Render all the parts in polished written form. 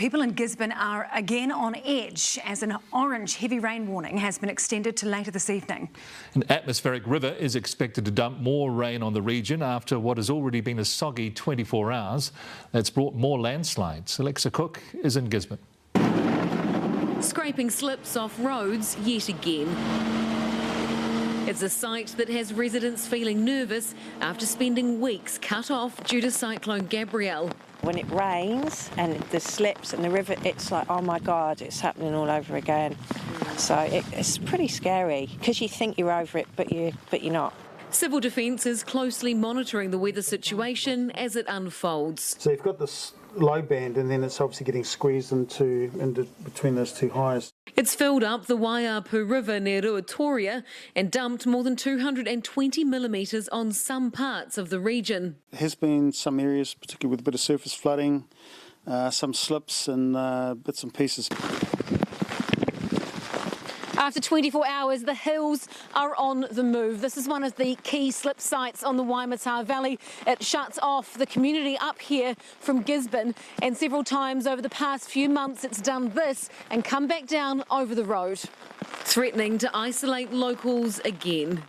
People in Gisborne are again on edge as an orange heavy rain warning has been extended to later this evening. An atmospheric river is expected to dump more rain on the region after what has already been a soggy 24 hours. That's brought more landslides. Alexa Cook is in Gisborne. Scraping slips off roads yet again. It's a sight that has residents feeling nervous after spending weeks cut off due to Cyclone Gabrielle. When it rains and the slips and the river, it's like, oh my God, it's happening all over again. So it's pretty scary because you think you're over it, but you're not. Civil Defence is closely monitoring the weather situation as it unfolds. So you've got this low band and then it's obviously getting squeezed into between those two highs. It's filled up the Waiapu River near Ruatoria and dumped more than 220 millimetres on some parts of the region. There has been some areas, particularly with a bit of surface flooding, some slips and bits and pieces. After 24 hours, the hills are on the move. This is one of the key slip sites on the Waimata Valley. It shuts off the community up here from Gisborne, and several times over the past few months it's done this and come back down over the road. Threatening to isolate locals again.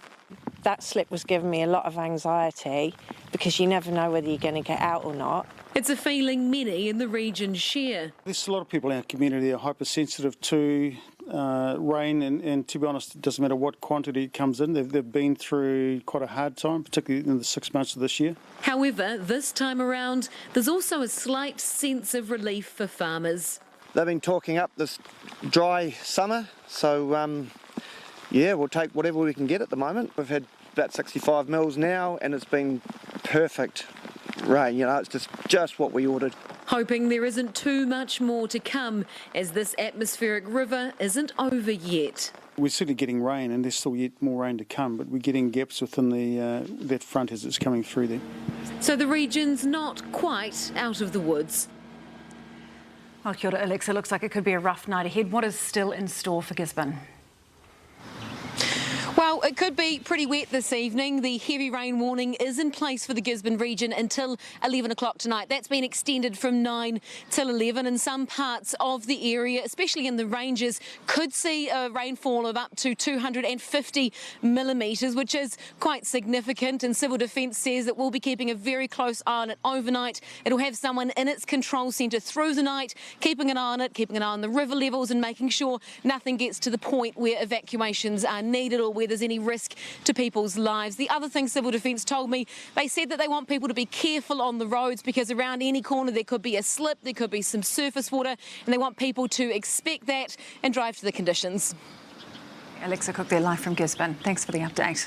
That slip was giving me a lot of anxiety because you never know whether you're going to get out or not. It's a feeling many in the region share. There's a lot of people in our community that are hypersensitive to rain, and to be honest, it doesn't matter what quantity comes in. They've been through quite a hard time, particularly in the 6 months of this year. However, this time around, there's also a slight sense of relief for farmers. They've been talking up this dry summer, so yeah, we'll take whatever we can get at the moment. We've had about 65 mils now, and it's been perfect rain. You know, it's just what we ordered. Hoping there isn't too much more to come, as this atmospheric river isn't over yet. We're certainly getting rain, and there's still yet more rain to come, but we're getting gaps within that front as it's coming through there. So the region's not quite out of the woods. Well, kia ora, Alexa. Looks like it could be a rough night ahead. What is still in store for Gisborne? Well, it could be pretty wet this evening. The heavy rain warning is in place for the Gisborne region until 11 o'clock tonight. That's been extended from 9 till 11, and some parts of the area, especially in the ranges, could see a rainfall of up to 250 millimetres, which is quite significant. And Civil Defence says it will be keeping a very close eye on it overnight. It'll have someone in its control centre through the night, keeping an eye on it, keeping an eye on the river levels and making sure nothing gets to the point where evacuations are needed or where there's any risk to people's lives. The other thing Civil Defence told me, they said that they want people to be careful on the roads because around any corner there could be a slip, there could be some surface water, and they want people to expect that and drive to the conditions. Alexa Cook there live from Gisborne. Thanks for the update.